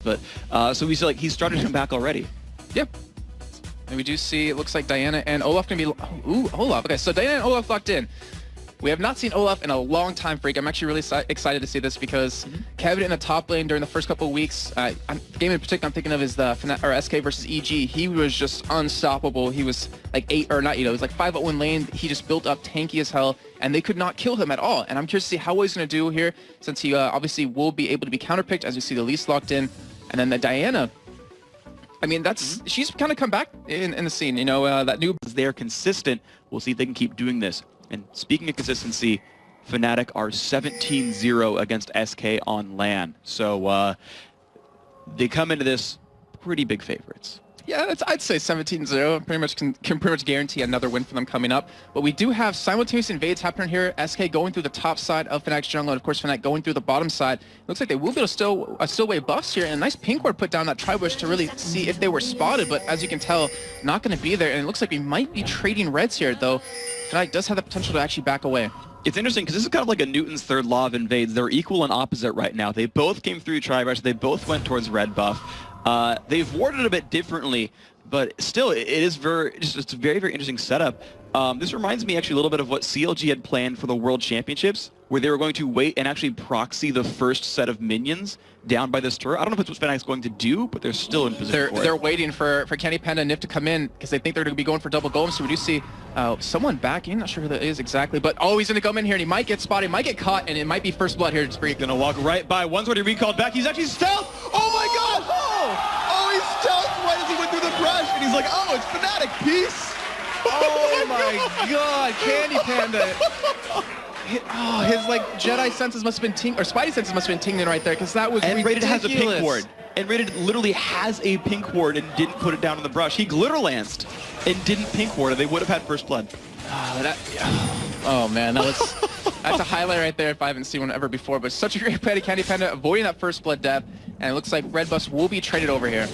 But so we see like he's started to come back already. Yep. And we do see it looks like Diana and Olaf gonna be Olaf. Okay, so Diana and Olaf locked in. We have not seen Olaf in a long time, Freak. I'm actually really excited to see this because Kevin in the top lane during the first couple of weeks, the game in particular I'm thinking of is the SK versus EG. He was just unstoppable. He was like it was like 5-0 in lane. He just built up tanky as hell, and they could not kill him at all. And I'm curious to see how he's going to do here, since he obviously will be able to be counterpicked as we see the least locked in. And then the Diana, I mean, she's kind of come back in the scene, you know, that new... They're consistent. We'll see if they can keep doing this. And speaking of consistency, Fnatic are 17-0 against SK on LAN. So they come into this pretty big favorites. Yeah, I'd say 17-0. Pretty much can pretty much guarantee another win for them coming up. But we do have simultaneous invades happening here. SK going through the top side of Fnatic's jungle, and of course Fnatic going through the bottom side. Looks like they will be able to still wave buffs here, and a nice pink ward put down that tri-bush to really see if they were spotted. But as you can tell, not going to be there. And it looks like we might be trading reds here, though. Fnatic does have the potential to actually back away. It's interesting because this is kind of like a Newton's third law of invades. They're equal and opposite right now. They both came through tri-bush. They both went towards red buff. They've warded a bit differently, but still, it's a very, very interesting setup. This reminds me actually a little bit of what CLG had planned for the World Championships, where they were going to wait and actually proxy the first set of minions down by this turret. I don't know if it's what Fnatic's going to do, but they're still in position They're waiting for Candy Panda and Nif to come in because they think they're going to be going for double golem. So we do see someone backing. Not sure who that is exactly, but he's going to come in here and he might get spotted, might get caught, and it might be first blood here. It's pretty. Gonna walk right by. One's already recalled back. He's actually stealth. Oh my God! Oh, he's stealth right as he went through the brush, and he's like, oh, it's Fnatic. Peace. Oh my God, Candy Panda. His like Jedi senses must have been or Spidey senses must have been tingling right there, because that was ridiculous. Rated has a pink ward. And Rated literally has a pink ward and didn't put it down in the brush. He glitter lanced and didn't pink ward, and they would have had first blood. Oh man, that's a highlight right there if I haven't seen one ever before. But such a great play to Candy Panda, avoiding that first blood death, and it looks like red buffs will be traded over here.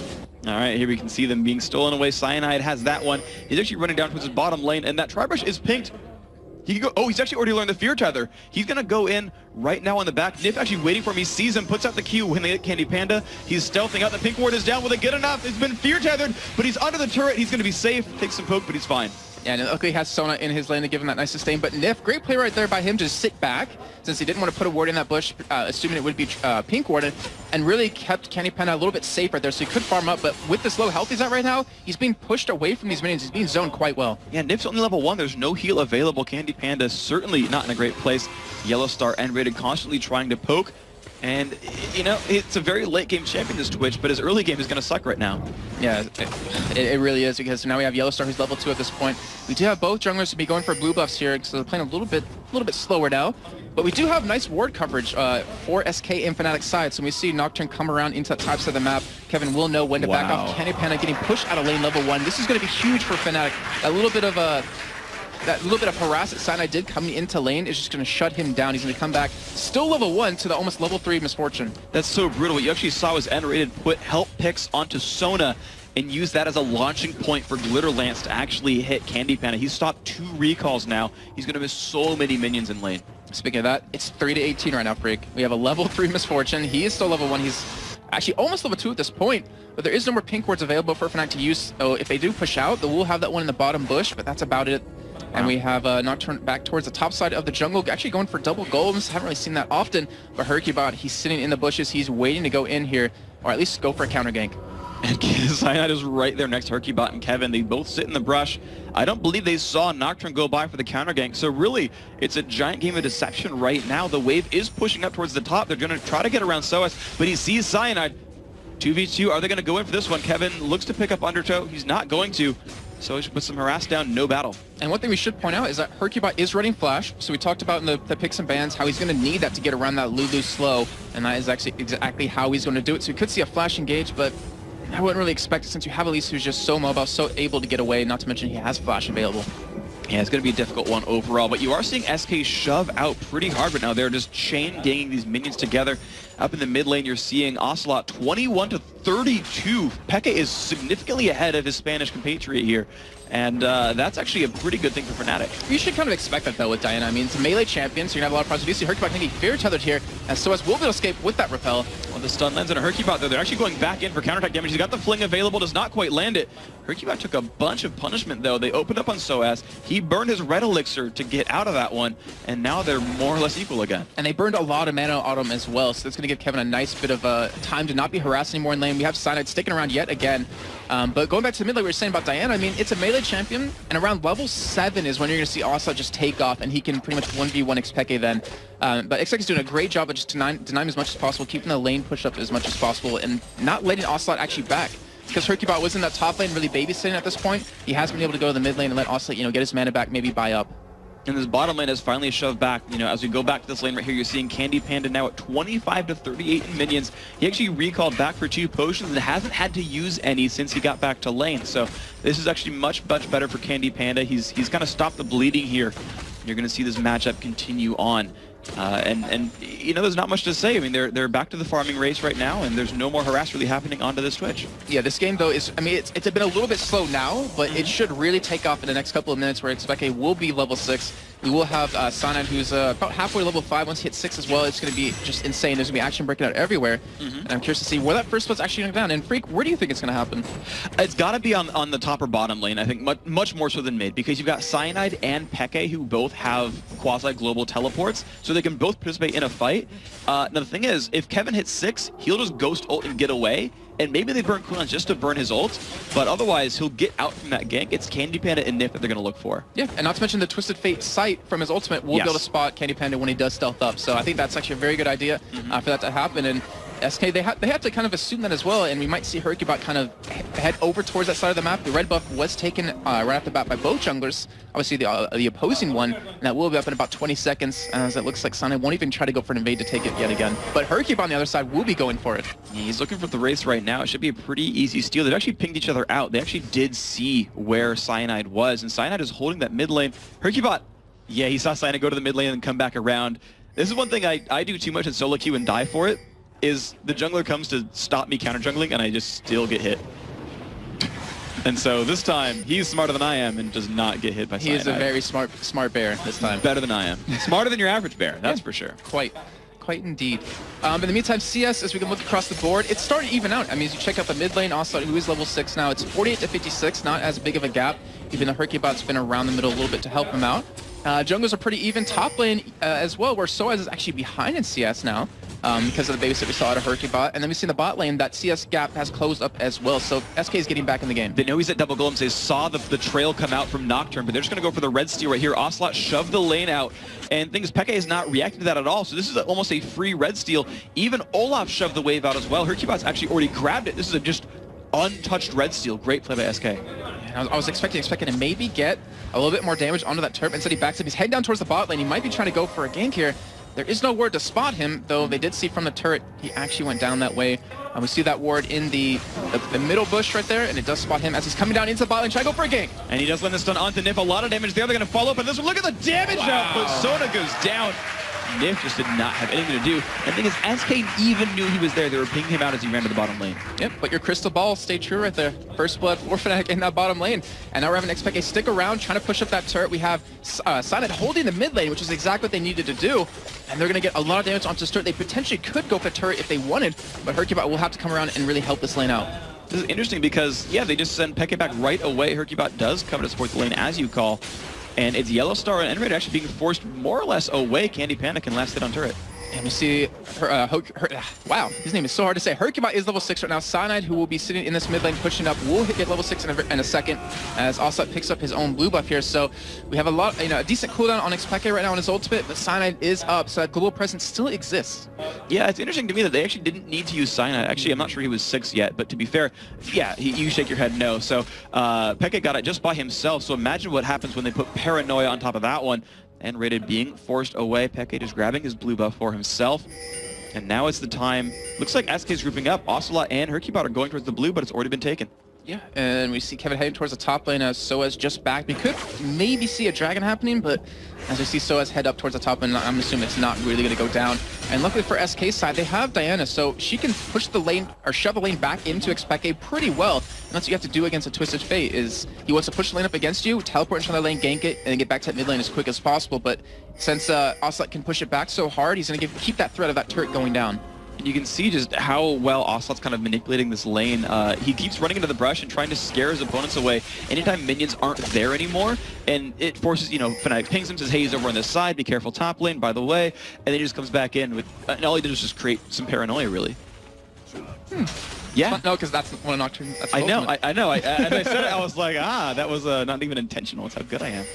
All right, here we can see them being stolen away. Cyanide has that one. He's actually running down towards his bottom lane, and that tri-brush is pinked. He can go. Oh, he's actually already learned the fear tether. He's gonna go in right now on the back. Nif actually waiting for him. He sees him, puts out the Q when they hit Candy Panda. He's stealthing out. The pink ward is down. Will it get enough? It's been fear tethered, but he's under the turret. He's gonna be safe. Takes some poke, but he's fine. Yeah, and luckily he has Sona in his lane to give him that nice sustain. But Nif, great play right there by him to just sit back, since he didn't want to put a ward in that bush, assuming it would be pink warded, and really kept Candy Panda a little bit safe right there, so he could farm up. But with this low health he's at right now, he's being pushed away from these minions. He's being zoned quite well. Yeah, Nif's only level 1. There's no heal available. Candy Panda certainly not in a great place. Yellow Star and Rated constantly trying to poke. And, you know, it's a very late game champion, this Twitch, but his early game is going to suck right now. Yeah, it really is, because now we have Yellow Star, who's level 2 at this point. We do have both junglers to be going for blue buffs here, so they're playing a little bit slower now. But we do have nice ward coverage for SK and Fnatic side. So when we see Nocturne come around into the top side of the map, Kevin will know when to back off. Candy Panda getting pushed out of lane level 1. This is going to be huge for Fnatic. That little bit of harass that Cyanide did coming into lane is just going to shut him down. He's going to come back still level 1 to the almost level 3 Misfortune. That's so brutal. What you actually saw was N-Rated put help picks onto Sona and use that as a launching point for Glitter Lance to actually hit Candy Panda. He's stopped 2 recalls now. He's going to miss so many minions in lane. Speaking of that, it's 3-18 right now, Freak. We have a level 3 Misfortune. He is still level 1. He's actually almost level 2 at this point, but there is no more pink wards available for Fnatic to use. So if they do push out, they will have that one in the bottom bush, but that's about it. And we have Nocturne back towards the top side of the jungle, actually going for double golems. Haven't really seen that often, but Hercubot, he's sitting in the bushes. He's waiting to go in here, or at least go for a counter gank. And Cyanide is right there next to Hercubot and Kevin. They both sit in the brush. I don't believe they saw Nocturne go by for the counter gank. So really, it's a giant game of deception right now. The wave is pushing up towards the top. They're going to try to get around Soas, but he sees Cyanide. 2v2, are they going to go in for this one? Kevin looks to pick up Undertow. He's not going to. So he should put some harass down, no battle. And one thing we should point out is that Hercubot is running flash. So we talked about in the picks and bans how he's going to need that to get around that Lulu slow. And that is actually exactly how he's going to do it. So we could see a flash engage, but I wouldn't really expect it since you have Elise who's just so mobile, so able to get away, not to mention he has flash available. Yeah, it's going to be a difficult one overall, but you are seeing SK shove out pretty hard right now. They're just chain ganging these minions together. Up in the mid lane, you're seeing Ocelot 21-32. Pekka is significantly ahead of his Spanish compatriot here, and that's actually a pretty good thing for Fnatic. You should kind of expect that, though, with Diana. I mean, it's a melee champion, so you're going to have a lot of problems. You see Hercubot can be fear tethered here, and Soas will be able to escape with that repel. Well, the stun lands on a Hercubot, though. They're actually going back in for counterattack damage. He's got the fling available, does not quite land it. Hercubot took a bunch of punishment, though. They opened up on Soaz. He burned his red elixir to get out of that one, and now they're more or less equal again. And they burned a lot of mana on him as well, so that's going to give Kevin a nice bit of time to not be harassed anymore in lane. We have Cyanide sticking around yet again. But going back to the mid lane, we were saying about Diana, I mean, it's a melee champion, and around level 7 is when you're going to see Ocelot just take off, and he can pretty much 1v1 Xpeke then. But Xpeke is doing a great job of just denying him as much as possible, keeping the lane pushed up as much as possible, and not letting Ocelot actually back. Because Hercubot was in that top lane really babysitting at this point, he has been able to go to the mid lane and let Ocelot, get his mana back, maybe buy up. And this bottom lane has finally shoved back. As we go back to this lane right here, you're seeing Candy Panda now at 25 to 38 in minions. He actually recalled back for 2 potions and hasn't had to use any since he got back to lane. So this is actually much better for Candy Panda. He's kind of stopped the bleeding here. You're going to see this matchup continue on. And there's not much to say. I mean, they're back to the farming race right now, and there's no more harass really happening onto this Twitch. Yeah, this game though is, I mean, it's been a little bit slow now, but it should really take off in the next couple of minutes where Xpeke will be level 6. We will have Cyanide, who's about halfway level 5. Once he hits 6 as well, it's going to be just insane. There's going to be action breaking out everywhere. And I'm curious to see where that first split's actually going to go down. And Freak, where do you think it's going to happen? It's got to be on the top or bottom lane, I think, much more so than mid, because you've got Cyanide and Peke, who both have quasi-global teleports, so they can both participate in a fight. Now, the thing is, if Kevin hits 6, he'll just ghost ult and get away, and maybe they burn cooldowns just to burn his ult, but otherwise he'll get out from that gank. It's Candy Panda and Nif that they're going to look for. Yeah, and not to mention the Twisted Fate sight from his ultimate will be able to spot Candy Panda when he does stealth up, so I think that's actually a very good idea for that to happen. And SK, they have to kind of assume that as well, and we might see Hercubot kind of head over towards that side of the map. The red buff was taken right off the bat by both junglers, obviously the opposing one, and that will be up in about 20 seconds, as it looks like Sana won't even try to go for an invade to take it yet again. But Hercubot on the other side will be going for it. Yeah, he's looking for the race right now. It should be a pretty easy steal. They've actually pinged each other out. They actually did see where Cyanide was, and Cyanide is holding that mid lane. Hercubot, yeah, he saw Cyanide go to the mid lane and come back around. This is one thing I do too much in solo queue and die for it, is the jungler comes to stop me counter jungling and I just still get hit. And so this time, he's smarter than I am and does not get hit by Cyanide. He is a very smart bear this time. Better than I am. Smarter than your average bear, that's for sure. Quite indeed. In the meantime, CS, as we can look across the board, it's starting to even out. I mean, as you check out the mid lane, Ocelot, who is level 6 now, it's 48 to 56, not as big of a gap, even though Hercubot's been around the middle a little bit to help him out. Junglers are pretty even. Top lane as well, where Soaz is actually behind in CS now because of the babysit we saw out of Hercubot. And then we see in the bot lane that CS gap has closed up as well. So SK is getting back in the game. They know he's at double golems. They saw the trail come out from Nocturne, but they're just going to go for the red steal right here. Ocelot shoved the lane out, and things Peke is not reacting to that at all. So this is almost a free red steal. Even Olaf shoved the wave out as well. Hercubot's actually already grabbed it. This is a just untouched red steal. Great play by SK. I was expecting to maybe get a little bit more damage onto that turret. Instead, he backs up. He's heading down towards the bot lane. He might be trying to go for a gank here. There is no ward to spot him, though they did see from the turret he actually went down that way. And we see that ward in the middle bush right there, and it does spot him as he's coming down into the bot lane, trying to go for a gank. And he does land the stun onto Nif. A lot of damage there. They're going to follow up on this one. Look at the damage output. Sona goes down. Nif just did not have anything to do. And the thing is, SK even knew he was there. They were pinging him out as he ran to the bottom lane. Yep, but your crystal ball stayed true right there. First blood for Fnatic in that bottom lane. And now we're having Xpeke stick around, trying to push up that turret. We have Cyanide holding the mid lane, which is exactly what they needed to do. And they're going to get a lot of damage onto this turret. They potentially could go for the turret if they wanted, but Hercubot will have to come around and really help this lane out. This is interesting because, yeah, they just send Peke back right away. Hercubot does come to support the lane, as you call. And it's Yellow Star and Enraider actually being forced more or less away. Candy Panda can last hit on turret. And we see wow, his name is so hard to say. Hercubot is level 6 right now. Cyanide, who will be sitting in this mid lane pushing up, will get level 6 in a second as Ocelot picks up his own blue buff here. So we have a decent cooldown on Xpeke right now on his ultimate, but Cyanide is up, so that global presence still exists. Yeah, it's interesting to me that they actually didn't need to use Cyanide. Actually, I'm not sure he was 6 yet, but to be fair, yeah, you shake your head no. So Peke got it just by himself, so imagine what happens when they put Paranoia on top of that one. And Rated being forced away. Peke just grabbing his blue buff for himself. And now it's the time. Looks like SK's grouping up. Ocelot and Hercubot are going towards the blue, but it's already been taken. Yeah, and we see Kevin heading towards the top lane as Soaz just back. We could maybe see a dragon happening, but as we see Soaz head up towards the top lane, I'm assuming it's not really going to go down. And luckily for SK's side, they have Diana, so she can push the lane, or shove the lane back into Xpeke pretty well. And that's what you have to do against a Twisted Fate, is he wants to push the lane up against you, teleport into the lane, gank it, and then get back to that mid lane as quick as possible. But since Ocelot can push it back so hard, he's going to keep that threat of that turret going down. You can see just how well Ocelot's kind of manipulating this lane. He keeps running into the brush and trying to scare his opponents away anytime minions aren't there anymore. And it forces, you know, Fnatic pings him, says, hey, he's over on this side, be careful top lane, by the way. And then he just comes back in with, and all he did was just create some paranoia, really. Yeah. No, because that's one of Nocturne. That's the I know, ultimate. I know. As I said it, I was like, that was not even intentional. That's how good I am.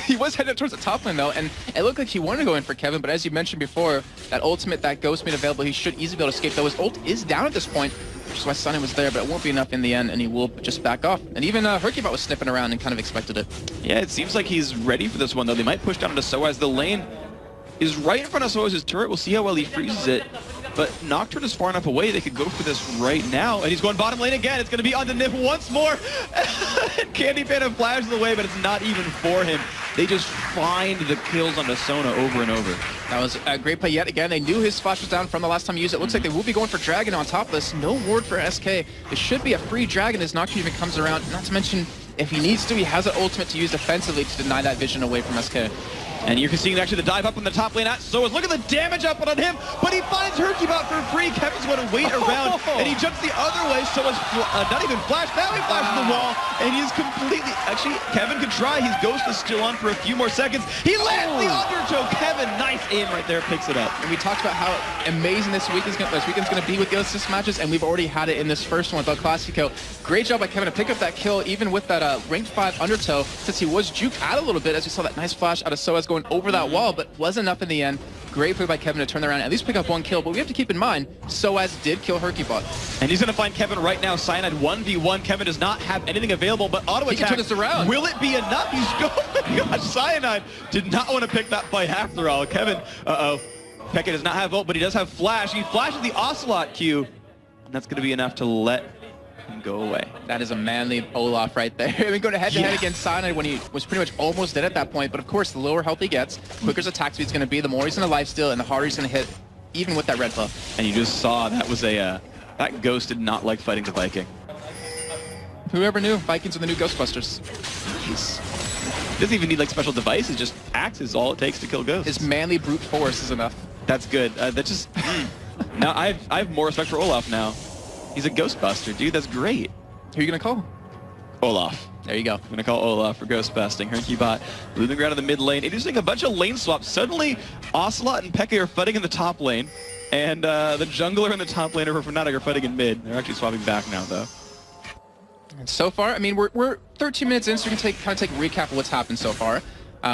He was headed towards the top lane, though, and it looked like he wanted to go in for Kevin, but as you mentioned before, that ultimate, that Ghost made available, he should easily be able to escape, though his ult is down at this point, which is why Sunny was there, but it won't be enough in the end, and he will just back off. And even Hercubot was sniffing around and kind of expected it. Yeah, it seems like he's ready for this one, though. They might push down into Soaz. The lane is right in front of Soaz's turret. We'll see how well he freezes it. But Nocturne is far enough away, they could go for this right now. And he's going bottom lane again. It's going to be on the Nip once more. Candy Panda flashes away, but it's not even for him. They just find the kills on Sona over and over. That was a great play yet again. They knew his flash was down from the last time he used it. Looks like they will be going for Dragon on top of this. No ward for SK. It should be a free Dragon as Nocturne even comes around. Not to mention, if he needs to, he has an ultimate to use defensively to deny that vision away from SK. And you're seeing actually the dive up on the top lane at Soaz. Look at the damage up on him, but he finds Hercubot for free. Kevin's going to wait around, and he jumps the other way. Soaz not even flashed. Now he flashes the wall, and he's completely... Actually, Kevin could try. His Ghost is still on for a few more seconds. He lands the undertow. Kevin, nice aim right there, picks it up. And we talked about how amazing this weekend's going to be with the LCS matches, and we've already had it in this first one with El Clasico. Great job by Kevin to pick up that kill, even with that ranked 5 undertow, since he was juked out a little bit, as we saw that nice flash out of Soaz going over that wall, but wasn't enough in the end. Great play by Kevin to turn around and at least pick up one kill, but we have to keep in mind, Soaz did kill Hercubot. And he's going to find Kevin right now. Cyanide 1v1. Kevin does not have anything available, but auto attack. He can turn this around. Will it be enough? He's oh my gosh, Cyanide did not want to pick that fight after all. Kevin, Pekka does not have ult, but he does have flash. He flashes the Ocelot Q, and that's going to be enough to let him go away. That is a manly Olaf right there. I mean, going head-to-head against Cyanide when he was pretty much almost dead at that point, but of course, the lower health he gets, quicker his attack speed is going to be, the more he's going to lifesteal, and the harder he's going to hit, even with that red buff. And you just saw that was that Ghost did not like fighting the Viking. Whoever knew? Vikings are the new Ghostbusters. Jeez. Doesn't even need like special devices, just axe is all it takes to kill ghosts. His manly brute force is enough. That's good. That just... Now, I have more respect for Olaf now. He's a Ghostbuster, dude. That's great. Who are you going to call? Olaf. There you go. I'm going to call Olaf for Ghostbusting. Hercubot moving around in the mid lane. Introducing a bunch of lane swaps. Suddenly, Ocelot and Pekka are fighting in the top lane. And the jungler and the top laner for Fnatic are fighting in mid. They're actually swapping back now, though. And so far, I mean, we're 13 minutes in, so we can kind of take a recap of what's happened so far.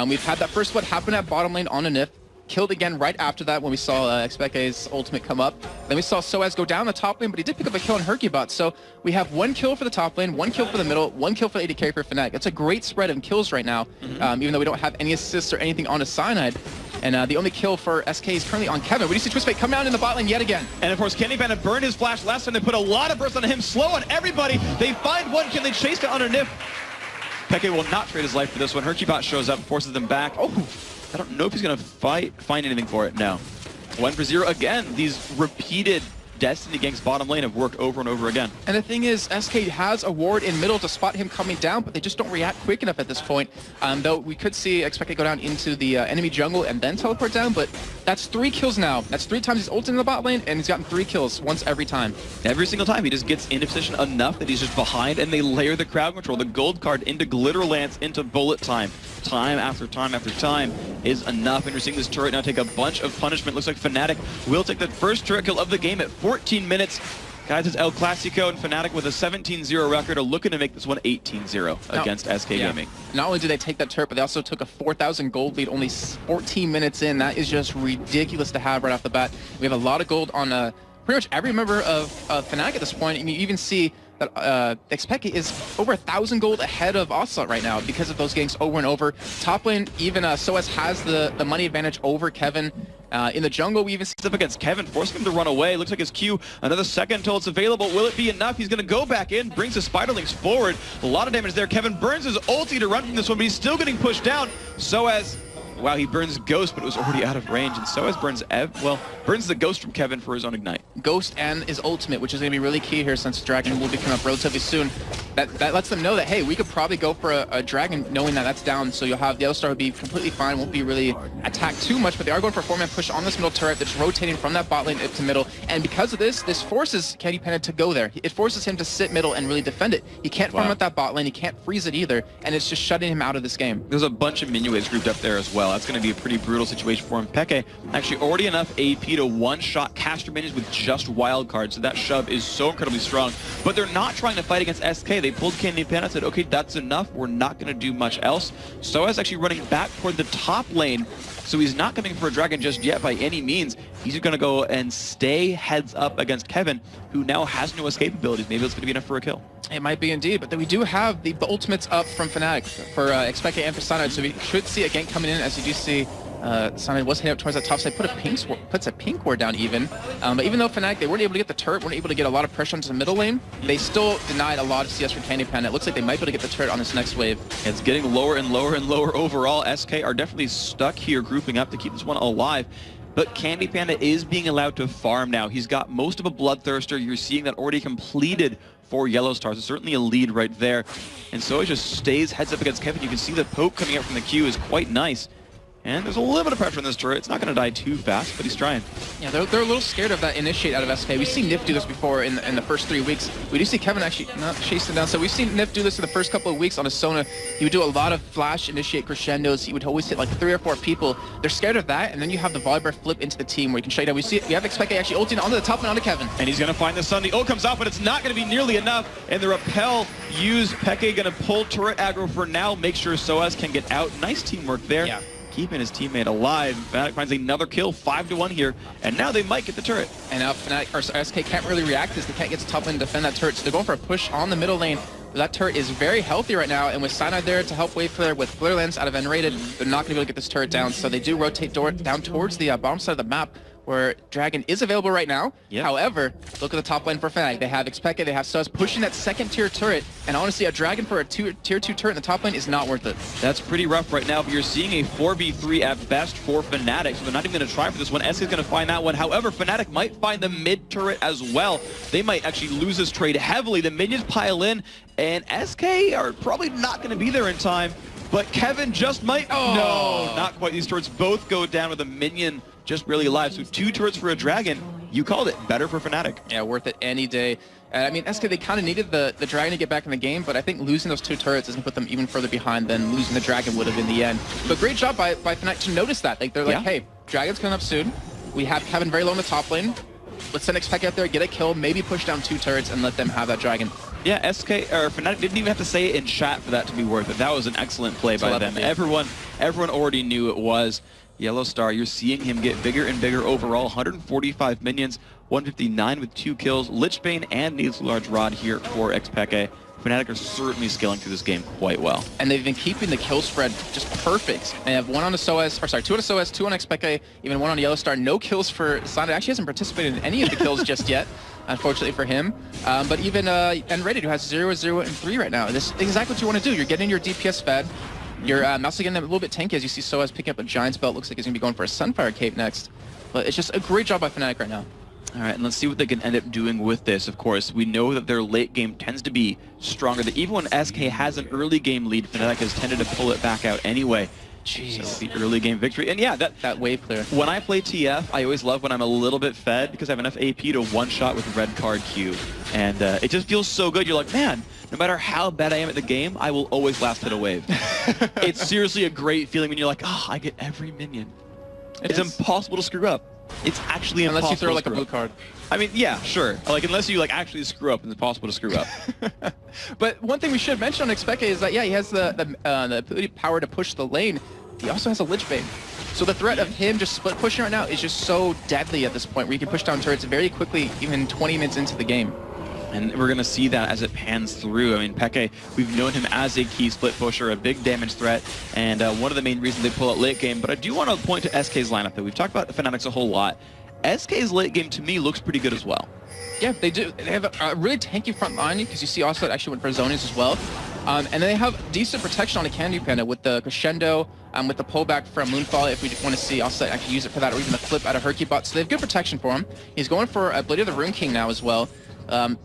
We've had that first what happened at bottom lane on a Nif. Killed again right after that when we saw Xpeke's ultimate come up. Then we saw Soaz go down the top lane, but he did pick up a kill on Hercubot. So we have 1 kill for the top lane, 1 kill for the middle, 1 kill for the AD carry for Fnatic. That's a great spread of kills right now, even though we don't have any assists or anything on his Cyanide. And the only kill for SK is currently on Kevin. We do see Twistfate come down in the bot lane yet again. And of course, Candy Panda burned his flash last time. They put a lot of burst on him, slow on everybody. They find 1 kill, they chased it underneath. Pekka will not trade his life for this one. Hercubot shows up, forces them back. Oh, I don't know if he's going to find anything for it. No. 1 for 0 again. These repeated Destiny ganks bottom lane have worked over and over again. And the thing is, SK has a ward in middle to spot him coming down, but they just don't react quick enough at this point. Though we could see Xpeke go down into the enemy jungle and then teleport down, but that's 3 kills now. That's 3 times he's ulted in the bot lane, and he's gotten 3 kills once every time. Every single time. He just gets into position enough that he's just behind, and they layer the crowd control, the gold card into Glitter Lance, into bullet time. Time after time after time is enough, and you're seeing this turret now take a bunch of punishment. Looks like Fnatic will take the first turret kill of the game at 14 minutes. Guys, it's El Clasico, and Fnatic with a 17-0 record are looking to make this one 18-0 against SK Gaming. Not only did they take that turret, but they also took a 4,000 gold lead only 14 minutes in. That is just ridiculous to have right off the bat. We have a lot of gold on pretty much every member of Fnatic at this point, and you even see that Xpeke is over 1,000 gold ahead of Ocelot right now because of those ganks over and over. Top lane, even Soaz has the money advantage over Kevin. In the jungle, we even see up against Kevin, forcing him to run away. Looks like his Q, another second until it's available. Will it be enough? He's going to go back in, brings his Spiderlings forward. A lot of damage there. Kevin burns his ulti to run from this one, but he's still getting pushed down. Soaz Wow, he burns Ghost, but it was already out of range, and so as burns burns the Ghost from Kevin for his own Ignite. Ghost and his ultimate, which is going to be really key here since Dragon will be coming up relatively soon. That lets them know that, hey, we could probably go for a Dragon knowing that that's down, so you'll have the Yellowstar will be completely fine, won't be really attacked too much, but they are going for a 4-man push on this middle turret that's rotating from that bot lane up to middle, and because of this forces Candy Panda to go there. It forces him to sit middle and really defend it. He can't farm at that bot lane, he can't freeze it either, and it's just shutting him out of this game. There's a bunch of minion waves grouped up there as well. That's going to be a pretty brutal situation for him. Peke actually already enough AP to one-shot caster minions with just wild cards, so that shove is so incredibly strong. But they're not trying to fight against SK. They pulled Candy Panda and said, okay, that's enough. We're not going to do much else. Soaz actually running back toward the top lane, so he's not coming for a Dragon just yet by any means. He's going to go and stay heads up against Kevin, who now has no escape abilities. Maybe it's going to be enough for a kill. It might be indeed, but then we do have the ultimates up from Fnatic for Expected and for Cyanide, so we should see a gank coming in, as you do see. Cyanide was heading up towards that top side, puts a pink ward down even. But even though Fnatic, they weren't able to get the turret, weren't able to get a lot of pressure onto the middle lane, they still denied a lot of CS from Candy Panda. It looks like they might be able to get the turret on this next wave. It's getting lower and lower and lower overall. SK are definitely stuck here grouping up to keep this one alive. But Candy Panda is being allowed to farm now. He's got most of a Bloodthirster. You're seeing that already completed for Yellowstar, so certainly a lead right there. And so he just stays heads up against Kevin. You can see the poke coming up from the queue is quite nice. And there's a little bit of pressure on this turret. It's not going to die too fast, but he's trying. Yeah, they're a little scared of that initiate out of SK. We've seen Nif do this before in the first 3 weeks. We do see Kevin actually not chasing down. So we've seen Nif do this in the first couple of weeks on his Sona. He would do a lot of flash initiate crescendos. He would always hit like 3 or 4 people. They're scared of that, and then you have the Volibear flip into the team where you can shut down. We have Expected actually ulting onto the top and onto Kevin. And he's going to find the sun. The ult comes out, but it's not going to be nearly enough. And the repel used. Peke going to pull turret aggro for now. Make sure Soaz can get out. Nice teamwork there. Yeah. Keeping his teammate alive. Fnatic finds another kill, 5-1 here, and now they might get the turret. And now Fnatic, or SK can't really react as they can't get to top lane to defend that turret, so they're going for a push on the middle lane. That turret is very healthy right now, and with Cyanide there to help wave clear with Flare Lens out of Unrated, they're not going to be able to get this turret down, so they do rotate down towards the bottom side of the map, where Dragon is available right now. Yep. However, look at the top lane for Fnatic. They have Expected, they have Soaz pushing that second tier turret, and honestly, a Dragon for a tier 2 turret in the top lane is not worth it. That's pretty rough right now, but you're seeing a 4v3 at best for Fnatic, so they're not even going to try for this one. SK is going to find that one. However, Fnatic might find the mid turret as well. They might actually lose this trade heavily. The minions pile in, and SK are probably not going to be there in time, but Kevin just might. Oh, no, not quite. These turrets both go down with a minion just really alive. So 2 turrets for a Dragon. You called it. Better for Fnatic. Yeah, worth it any day. I mean, SK, they kind of needed the Dragon to get back in the game, but I think losing those 2 turrets is going to put them even further behind than losing the Dragon would have in the end. But great job by Fnatic to notice that. Like, they're like, hey, Dragon's coming up soon. We have Kevin very low in the top lane. Let's send Expect out there, get a kill, maybe push down 2 turrets and let them have that Dragon. Yeah, Fnatic didn't even have to say it in chat for that to be worth it. That was an excellent play by them. Everyone already knew it was. Yellowstar, you're seeing him get bigger and bigger overall. 145 minions, 159 with 2 kills. Lichbane and Needs Large Rod here for Expeke. Fnatic are certainly scaling through this game quite well. And they've been keeping the kill spread just perfect. They have 1 on the Soaz, or sorry, 2 on the Soaz, 2 on Expeke, even 1 on Yellowstar. No kills for Cyanide. Actually hasn't participated in any of the kills just yet, unfortunately for him. But even Unrated, who has 0, 0, and 3 right now. This is exactly what you want to do. You're getting your DPS fed. You're also getting them a little bit tanky as you see Soaz picking up a Giant's Belt. Looks like he's going to be going for a Sunfire Cape next. But it's just a great job by Fnatic right now. All right, and let's see what they can end up doing with this. Of course, we know that their late game tends to be stronger. That even when SK has an early game lead, Fnatic has tended to pull it back out anyway. Jeez. So the early game victory. And yeah, that wave clear. When I play TF, I always love when I'm a little bit fed because I have enough AP to one-shot with red card Q. And it just feels so good. You're like, man, no matter how bad I am at the game, I will always last hit a wave. It's seriously a great feeling when you're like, oh, I get every minion. It's impossible to screw up. It's actually impossible. Unless you throw like a blue card. I mean, yeah, sure. Like, unless you like actually screw up, it's impossible to screw up. But one thing we should mention on Expeke is that, yeah, he has the power to push the lane. He also has a Lich Bane. So the threat of him just split pushing right now is just so deadly at this point, where you can push down turrets very quickly, even 20 minutes into the game. And we're going to see that as it pans through. I mean, Peke, we've known him as a key split pusher, a big damage threat, and one of the main reasons they pull out late game. But I do want to point to SK's lineup, though. We've talked about Fnatic's a whole lot. SK's late game, to me, looks pretty good as well. Yeah, they do. They have a really tanky front line, because you see also that actually went for Zonies as well. And then they have decent protection on a Candy Panda with the Crescendo, with the pullback from Moonfall if we want to see also actually use it for that, or even the flip out of Hercubot. So they have good protection for him. He's going for a Blade of the Rune King now as well.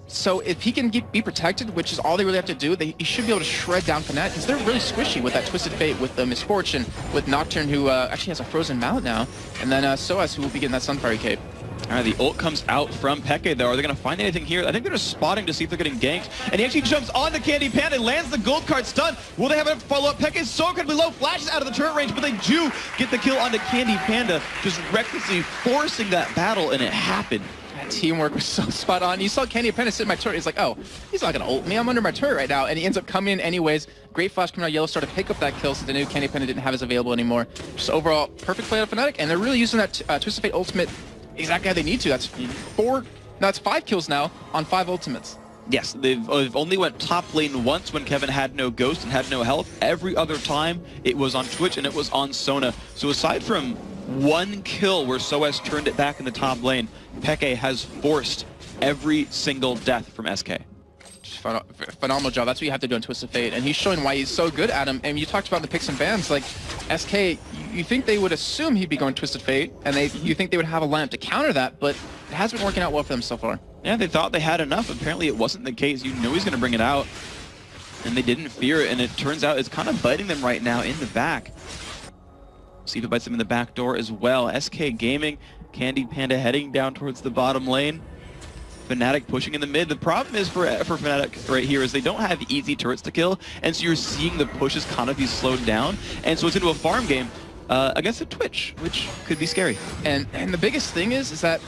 So if he can be protected, which is all they really have to do, he should be able to shred down Fnatic, because they're really squishy with that Twisted Fate, with the Misfortune, with Nocturne, who actually has a Frozen Mount now, and then Soaz, who will be getting that Sunfire Cape. All right, the ult comes out from Peke, though. Are they going to find anything here? I think they're just spotting to see if they're getting ganked. And he actually jumps onto Candy Panda, lands the gold card stun. Will they have a follow-up? Peke is so incredibly low, flashes out of the turret range, but they do get the kill onto Candy Panda, just recklessly forcing that battle, and it happened. That teamwork was so spot on. You saw Candy Panda sit in my turret. He's like, oh, he's not going to ult me. I'm under my turret right now. And he ends up coming in anyways. Great flash coming out of Yellowstar to pick up that kill, since they knew Candy Panda didn't have his available anymore. Just overall, perfect play out of Fnatic. And they're really using that Twisted Fate ultimate exactly how they need to. That's 5 kills now on 5 ultimates. Yes, they've only went top lane once when Kevin had no Ghost and had no health. Every other time, it was on Twitch and it was on Sona. So aside from one kill where Soaz turned it back in the top lane, Peke has forced every single death from SK. Phenomenal job. That's what you have to do on Twisted Fate, and he's showing why he's so good at him. And you talked about the picks and bans, like SK, you think they would assume he'd be going Twisted Fate, and you think they would have a lineup to counter that, but it has been working out well for them so far. Yeah, they thought they had enough. Apparently it wasn't the case. You know he's going to bring it out, and they didn't fear it, and it turns out it's kind of biting them right now in the back. See if it bites them in the back door as well. SK Gaming, Candy Panda heading down towards the bottom lane. Fnatic pushing in the mid. The problem is for Fnatic right here is they don't have easy turrets to kill, and so you're seeing the pushes kind of be slowed down, and so it's into a farm game against a Twitch, which could be scary. And the biggest thing is that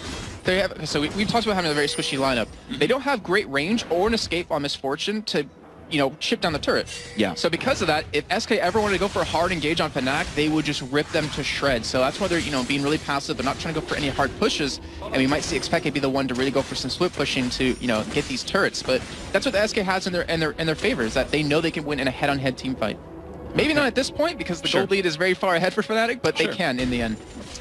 they have, so we've talked about having a very squishy lineup. They don't have great range or an escape on Misfortune to, you know, chip down the turret. Yeah. So because of that, if SK ever wanted to go for a hard engage on Fnatic, they would just rip them to shreds. So that's why they're, you know, being really passive. They're not trying to go for any hard pushes, and we might see Xpeke be the one to really go for some split pushing to, you know, get these turrets. But that's what the SK has in their favor, is that they know they can win in a head-on-head team fight. Maybe not at this point, because the gold lead is very far ahead for Fnatic, but they can in the end.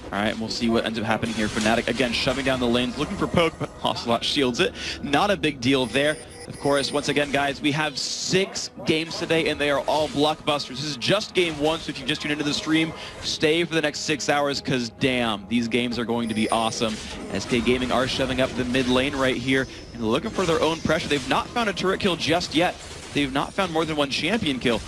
All right, we'll see what ends up happening here. Fnatic, again, shoving down the lanes, looking for poke, but Ocelot shields it. Not a big deal there. Of course, once again, guys, we have 6 games today, and they are all blockbusters. This is just game 1, so if you just tuned into the stream, stay for the next 6 hours, because damn, these games are going to be awesome. SK Gaming are shoving up the mid lane right here, and looking for their own pressure. They've not found a turret kill just yet. They've not found more than one champion kill,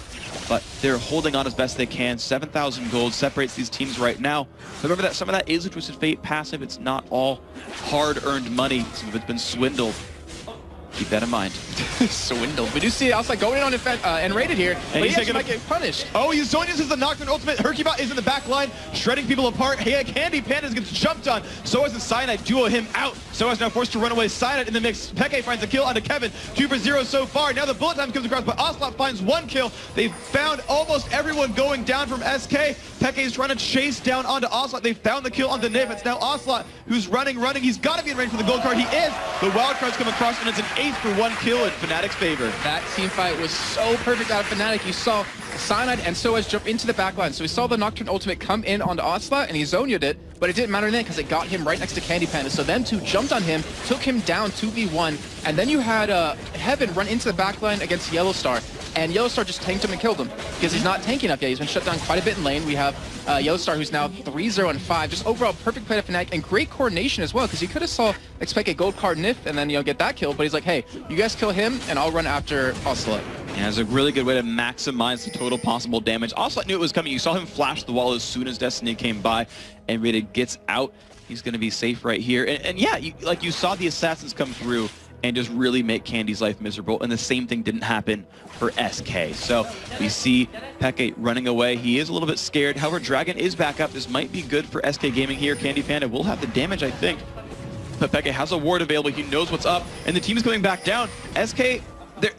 but they're holding on as best they can. 7,000 gold separates these teams right now. Remember that some of that is a Twisted Fate passive. It's not all hard-earned money. Some of it's been swindled. Keep that in mind. Swindled. We do see outside going in on and raided here, and but he might get punished. Oh, Zonia uses the Nocturne ultimate. Hercubot is in the back line, shredding people apart. Hey, Candy Panda gets jumped on. Soaz and Cyanide duo him out. Soaz now forced to run away. Cyanide in the mix. Peke finds a kill onto Kevin. 2 for 0 so far. Now the bullet time comes across, but Ocelot finds 1 kill. They've found almost everyone going down from SK. Peke is trying to chase down onto Ocelot. They found the kill onto Niv. It's now Ocelot who's running. He's got to be in range for the gold card. He is. The wild cards come across, and it's an 8 for 1 kill in Fnatic's favor. That team fight was so perfect out of Fnatic. You saw Cyanide and Soaz jump into the backline. So we saw the Nocturne ultimate come in onto Ocelot, and he Zonia'd it, but it didn't matter then because it got him right next to Candy Panda. So them two jumped on him, took him down 2v1, and then you had Heaven run into the backline against Yellowstar, and Yellowstar just tanked him and killed him because he's not tanking enough yet. He's been shut down quite a bit in lane. We have Yellowstar, who's now 3-0 and 5. Just overall perfect play to Fnatic, and great coordination as well, because you could have saw expect a gold card Nif and then, you know, get that kill, but he's like, hey, you guys kill him and I'll run after Ocelot. Yeah, it's a really good way to maximize the total possible damage. Ocelot knew it was coming. You saw him flash the wall as soon as Destiny came by, and Rita gets out. He's going to be safe right here. And yeah, you saw the assassins come through and just really make Candy's life miserable, and the same thing didn't happen for SK. So we see Peke running away. He is a little bit scared. However, Dragon is back up. This might be good for SK Gaming here. Candy Panda will have the damage, I think. But Peke has a ward available. He knows what's up, and the team is coming back down. SK, they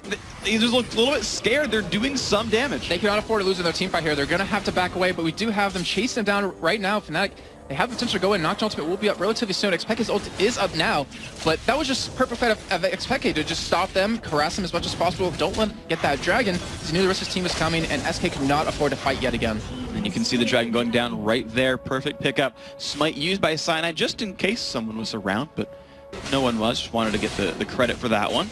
just look a little bit scared. They're doing some damage. They cannot afford to lose in their team fight here. They're going to have to back away, but we do have them chasing them down right now. Fnatic, they have the potential to go in. Nocturne ultimate will be up relatively soon. Xpeke's ult is up now, but that was just perfect fight of Xpeke to just stop them, harass them as much as possible. Don't let them get that dragon, because he knew the rest of his team was coming, and SK could not afford to fight yet again. And you can see the dragon going down right there. Perfect pickup. Smite used by Cyanide just in case someone was around, but no one was. Just wanted to get the credit for that one.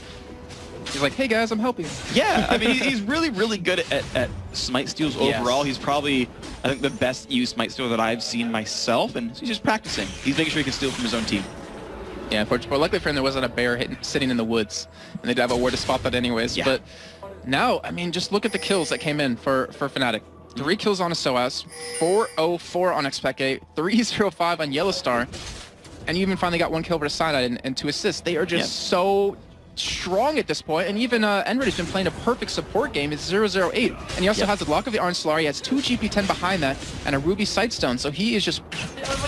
He's like, hey guys, I'm helping. Yeah, I mean, he's really, really good at smite steals overall. Yes. He's probably, I think, the best used smite stealer that I've seen myself, and he's just practicing. He's making sure he can steal from his own team. Yeah, but luckily for him, there wasn't a bear sitting in the woods, and they'd have a war to spot that anyways. Yeah. But now, I mean, just look at the kills that came in for Fnatic. 3 kills on a SOAS, 404 on Expeke, 305 on Yellowstar, and you even finally got 1 kill for Cyanide and 2 assists. They are just so strong at this point, and even Enred has been playing a perfect support game. It's 008, and he also has the Lock of the Orange Solari. He has 2 GP10 behind that and a Ruby Sightstone, so he is just,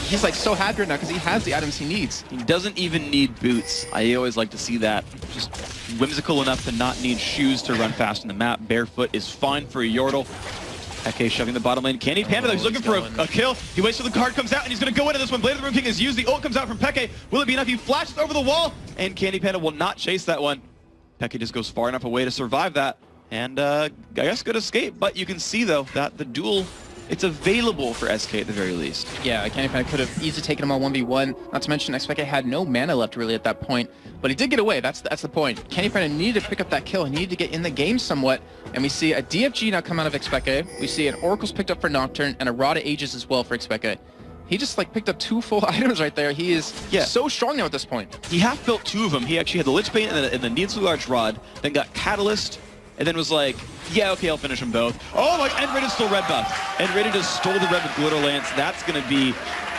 he's like so happy right now because he has the items he needs. He doesn't even need boots. I always like to see that. Just whimsical enough to not need shoes to run fast in the map. Barefoot is fine for a Yordle. Eke shoving the bottom lane. Candy Panda, though, he's looking for a kill. He waits till the card comes out, and he's going to go into this one. Blade of the Ruin King is used. The ult comes out from Peke. Will it be enough? He flashes over the wall, and Candy Panda will not chase that one. Peke just goes far enough away to survive that, and I guess good escape. But you can see, though, that the duel, it's available for SK at the very least. Yeah, Candy Panda could have easily taken him on 1v1. Not to mention, Expeke had no mana left really at that point, but he did get away. That's the point. Candy Panda needed to pick up that kill. He needed to get in the game somewhat, and we see a DFG now come out of Expeke. We see an Oracle's picked up for Nocturne and a Rod of Ages as well for Expeke. He just like picked up 2 full items right there. He is so strong now at this point. He half built 2 of them. He actually had the Lich Bane and the Needlessly Large Rod, then got Catalyst, and then was like, yeah, okay, I'll finish them both. Oh my, and Raiden stole red buff. And Raiden just stole the red with Glitter Lance. That's going to be,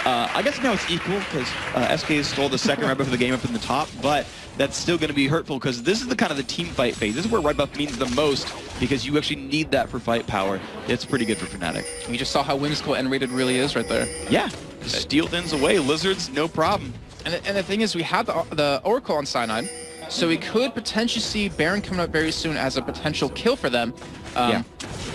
I guess now it's equal because SK stole the second red buff of the game up in the top, but that's still going to be hurtful because this is the kind of the team fight phase. This is where red buff means the most because you actually need that for fight power. It's pretty good for Fnatic. We just saw how whimsical N-rated really is right there. Yeah, just steal things away. Lizards, no problem. And the thing is, we have the Oracle on Cyanide, so we could potentially see Baron coming up very soon as a potential kill for them.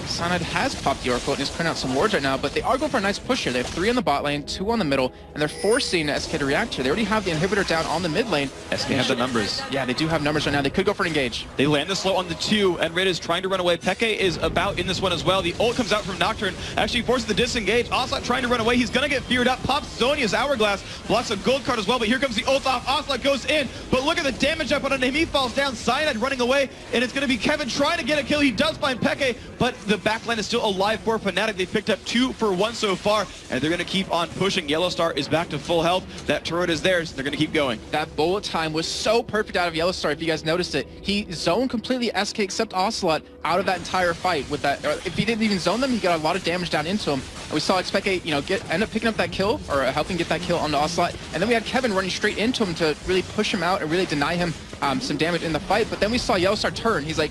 Cyanide has popped the Oracle and is putting out some wards right now, but they are going for a nice push here. They have 3 on the bot lane, 2 on the middle, and they're forcing SK to react here. They already have the inhibitor down on the mid lane. SK have the numbers. Yeah, they do have numbers right now. They could go for an engage. They land the slow on the 2, and Red is trying to run away. Peke is about in this one as well. The ult comes out from Nocturne, actually forces the disengage. Ocelot trying to run away. He's going to get feared up. Pops Zonia's Hourglass, blocks a gold card as well, but here comes the ult off. Ocelot goes in, but look at the damage up on him. He falls down. Cyanide running away, and it's going to be Kevin trying to get a kill. He does find Peke, but the backline is still alive for Fnatic. They picked up 2 for 1 so far, and they're going to keep on pushing. Yellowstar is back to full health. That turret is theirs. They're going to keep going. That bullet time was so perfect out of Yellowstar, if you guys noticed it. He zoned completely SK except Ocelot out of that entire fight with that. If he didn't even zone them, he got a lot of damage down into him. And we saw Expeke, end up picking up that kill, or helping get that kill on the Ocelot. And then we had Kevin running straight into him to really push him out and really deny him some damage in the fight. But then we saw Yellowstar turn. He's like,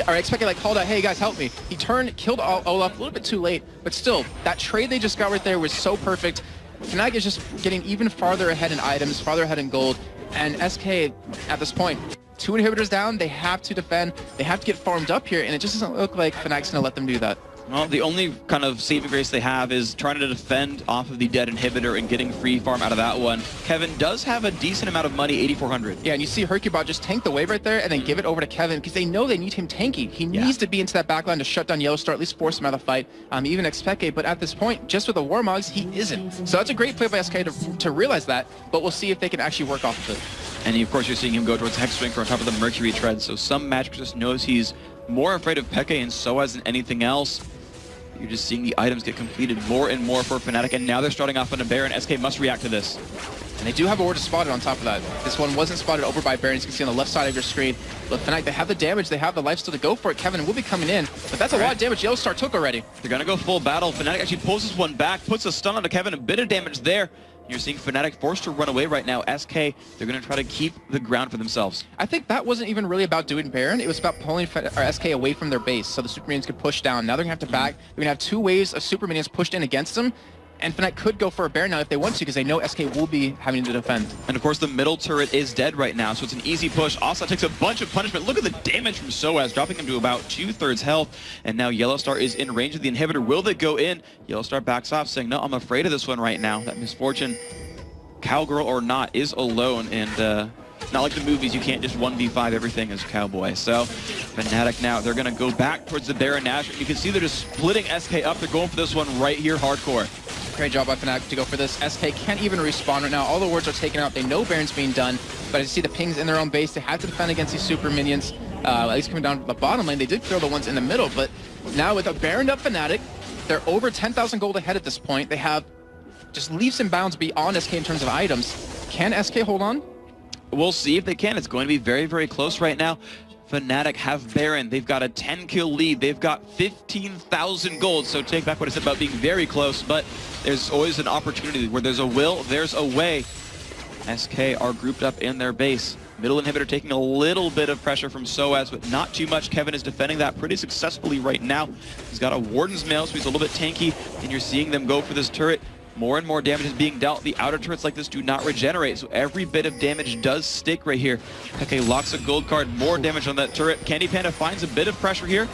or Expeke like called out, hey guys, help me. He turned, killed Olaf a little bit too late, but still, that trade they just got right there was so perfect. Fnatic is just getting even farther ahead in items, farther ahead in gold, and SK at this point, 2 inhibitors down, they have to defend, they have to get farmed up here, and it just doesn't look like Fnatic's gonna let them do that. Well, the only kind of saving grace they have is trying to defend off of the dead inhibitor and getting free farm out of that one. Kevin does have a decent amount of money, 8,400. Yeah, and you see Hercubot just tank the wave right there and then give it over to Kevin because they know they need him tanky. He needs to be into that backline to shut down Yellowstar, at least force him out of the fight, even Expeke, but at this point, just with the Warmogs, he isn't. So that's a great play by SK to realize that, but we'll see if they can actually work off of it. And of course, you're seeing him go towards Hexwing on top of the Mercury Tread, so some Magic just knows he's more afraid of Peke and SOAS than anything else. You're just seeing the items get completed more and more for Fnatic, and now they're starting off on a Baron. SK must react to this. And they do have a ward spotted on top of that. This one wasn't spotted over by Baron, as you can see on the left side of your screen. But Fnatic, they have the damage, they have the life still to go for it. Kevin will be coming in, but that's a lot of damage Yellowstar took already. They're going to go full battle. Fnatic actually pulls this one back, puts a stun onto Kevin, a bit of damage there. You're seeing Fnatic forced to run away right now. SK, they're going to try to keep the ground for themselves. I think that wasn't even really about doing Baron. It was about pulling SK away from their base so the Super Minions could push down. Now they're going to have to back. They're going to have 2 waves of Super Minions pushed in against them. And Fnatic could go for a Baron now if they want to because they know SK will be having to defend. And of course the middle turret is dead right now, so it's an easy push. Ocelot takes a bunch of punishment. Look at the damage from SOAS, dropping him to about 2/3 health. And now Yellowstar is in range of the inhibitor. Will they go in? Yellowstar backs off saying, no, I'm afraid of this one right now. That Misfortune, cowgirl or not, is alone. And not like the movies, you can't just 1v5 everything as Cowboy. So Fnatic now, they're going to go back towards the Baron Nash. You can see they're just splitting SK up. They're going for this one right here, hardcore. Great job by Fnatic to go for this. SK can't even respawn right now. All the wards are taken out. They know Baron's being done, but as you see the pings in their own base, they have to defend against these Super Minions. at least coming down to the bottom lane. They did throw the ones in the middle, but now with a Baroned up Fnatic, they're over 10,000 gold ahead at this point. They have just leaps and bounds beyond SK in terms of items. Can SK hold on? We'll see if they can. It's going to be very, very close right now. Fnatic have Baron. They've got a 10-kill lead. They've got 15,000 gold. So take back what I said about being very close, but there's always an opportunity. Where there's a will, there's a way. SK are grouped up in their base. Middle inhibitor taking a little bit of pressure from Soaz, but not too much. Kevin is defending that pretty successfully right now. He's got a Warden's Mail, so he's a little bit tanky, and you're seeing them go for this turret. More and more damage is being dealt. The outer turrets like this do not regenerate, so every bit of damage does stick right here. Okay, locks a gold card, more damage on that turret. Candy Panda finds a bit of pressure here.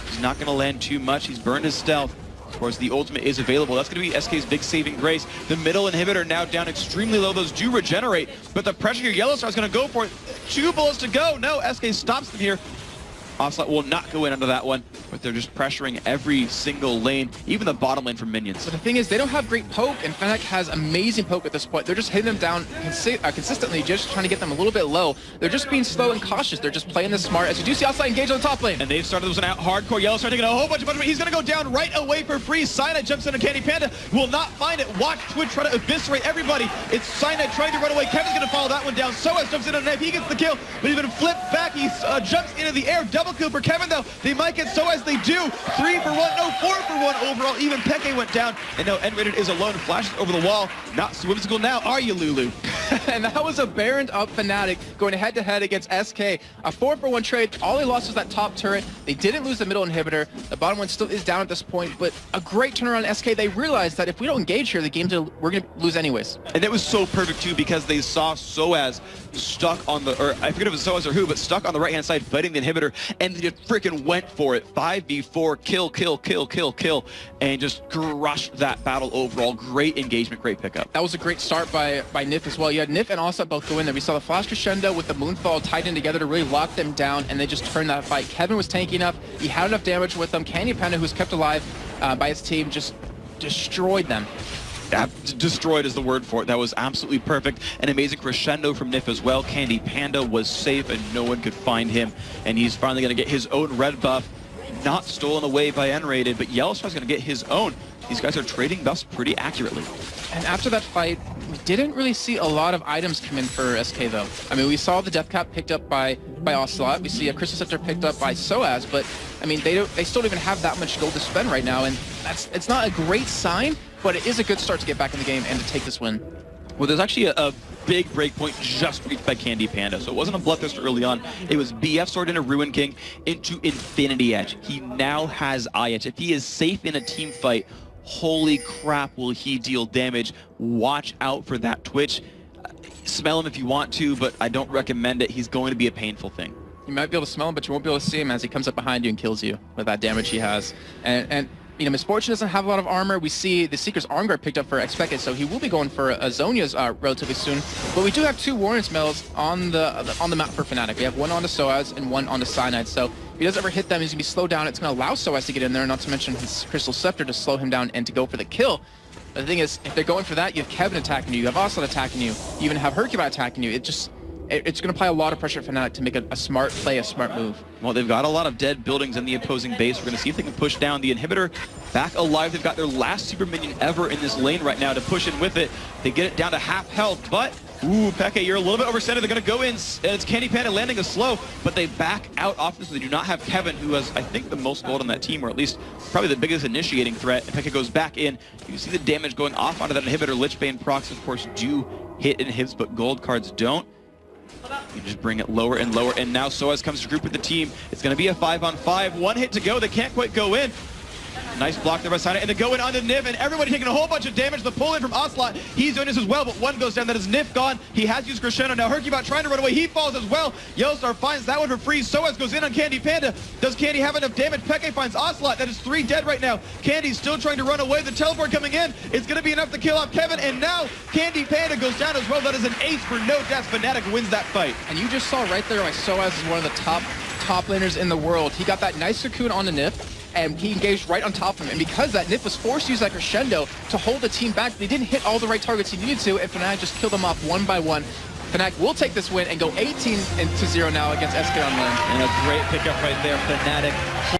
He's not going to land too much. He's burned his stealth. Of course, the ultimate is available. That's going to be SK's big saving grace. The middle inhibitor now down extremely low. Those do regenerate, but the pressure here, Yellowstar is going to go for it. 2 bullets to go. No, SK stops them here. Offslot will not go in under that one, but they're just pressuring every single lane, even the bottom lane from minions. But the thing is, they don't have great poke, and Fnatic has amazing poke at this point. They're just hitting them down consistently, just trying to get them a little bit low. They're just being slow and cautious. They're just playing this smart. As you do see outside engage on the top lane. And they've started this one out hardcore. Yellowstar taking a whole bunch of punishment. He's going to go down right away for free. Cyanide jumps into Candy Panda. Will not find it. Watch Twitch try to eviscerate everybody. It's Cyanide trying to run away. Kevin's going to follow that one down. Soaz jumps in on a knife. He gets the kill, but he's going to flip back. He jumps into the air. Double kill for Kevin, though. They might get Soaz. They do. 3 for 1. No, 4 for 1 overall. Even Peke went down. And now N-Rated is alone. Flashes over the wall. Not so whimsical now, are you, Lulu? And that was a Baroned up Fnatic going head-to-head against SK. A 4 for 1 trade. All they lost was that top turret. They didn't lose the middle inhibitor. The bottom one still is down at this point, but a great turnaround SK. They realized that if we don't engage here, the game's we're going to lose anyways. And it was so perfect, too, because they saw Soaz stuck on the, or I forget if it was Soaz or who, but stuck on the right-hand side fighting the inhibitor, and they just freaking went for it. 5v4, kill, and just crushed that battle overall. Great engagement, great pickup. That was a great start by Nif as well. You had Nif and Offset both go in there. We saw the Flash Crescendo with the Moonfall tied in together to really lock them down, and they just turned that fight. Kevin was tanky enough. He had enough damage with them. Candy Panda, who was kept alive by his team, just destroyed them. Yeah, destroyed is the word for it. That was absolutely perfect. An amazing crescendo from Nif as well. Candy Panda was safe and no one could find him. And he's finally going to get his own red buff. Not stolen away by N-Rated, but Yellowstar's going to get his own. These guys are trading buffs pretty accurately. And after that fight, we didn't really see a lot of items come in for SK though. I mean, we saw the Death Cap picked up by Ocelot. We see a Crystal Scepter picked up by Soaz, but I mean, they still don't even have that much gold to spend right now, and it's not a great sign, but it is a good start to get back in the game and to take this win. Well, there's actually a big breakpoint just reached by Candy Panda, so it wasn't a Bloodthirster early on. It was BF Sword into Ruin King into Infinity Edge. He now has Eye Edge. If he is safe in a team fight, holy crap will he deal damage. Watch out for that Twitch. Smell him if you want to, but I don't recommend it. He's going to be a painful thing. You might be able to smell him, but you won't be able to see him as he comes up behind you and kills you with that damage he has. And you know, Misfortune doesn't have a lot of armor. We see the Seeker's arm guard picked up for Expected, so he will be going for a Zhonya's relatively soon. But we do have 2 Warren's Mails on the map for Fnatic. We have one onto Soaz and one onto Cyanide. So if he doesn't ever hit them, he's going to be slowed down. It's going to allow Soaz to get in there, not to mention his Crystal Scepter to slow him down and to go for the kill. But the thing is, if they're going for that, you have Kevin attacking you have Ocelot attacking you even have Hercules attacking you. It's going to apply a lot of pressure for Fnatic to make a smart play, a smart move. Well, they've got a lot of dead buildings in the opposing base. We're going to see if they can push down the inhibitor back alive. They've got their last super minion ever in this lane right now to push in with it. They get it down to half health, but ooh, Peke, you're a little bit overextended. They're going to go in, and it's Candy Panda landing a slow, but they back out off this. They do not have Kevin, who has, I think, the most gold on that team, or at least probably the biggest initiating threat. And Peke goes back in. You can see the damage going off onto that inhibitor. Lichbane procs, of course, do hit inhibs, but gold cards don't. You just bring it lower and lower, and now Soaz comes to group with the team. It's going to be a 5-on-5. 1 hit to go. They can't quite go in. Nice block there by Sana, and they go in onto Niv, and everybody taking a whole bunch of damage. The pull in from Ocelot, he's doing this as well, but one goes down. That is Niv gone. He has used Crescendo. Now Hercubot trying to run away. He falls as well. Yellowstar finds that one for free. Soaz goes in on Candy Panda. Does Candy have enough damage? Peke finds Ocelot. That is 3 dead right now. Candy's still trying to run away. The teleport coming in. It's going to be enough to kill off Kevin, and now Candy Panda goes down as well. That is an ace for no deaths. Fnatic wins that fight. And you just saw right there, like Soaz is one of the top laners in the world. He got that nice cocoon on the Nif, and he engaged right on top of him. And because that, Nif was forced to use that Crescendo to hold the team back. They didn't hit all the right targets he needed to, and Fnatic just killed them off one by one. Fnatic will take this win and go 18-0 now against SK on lane. And a great pickup right there, Fnatic.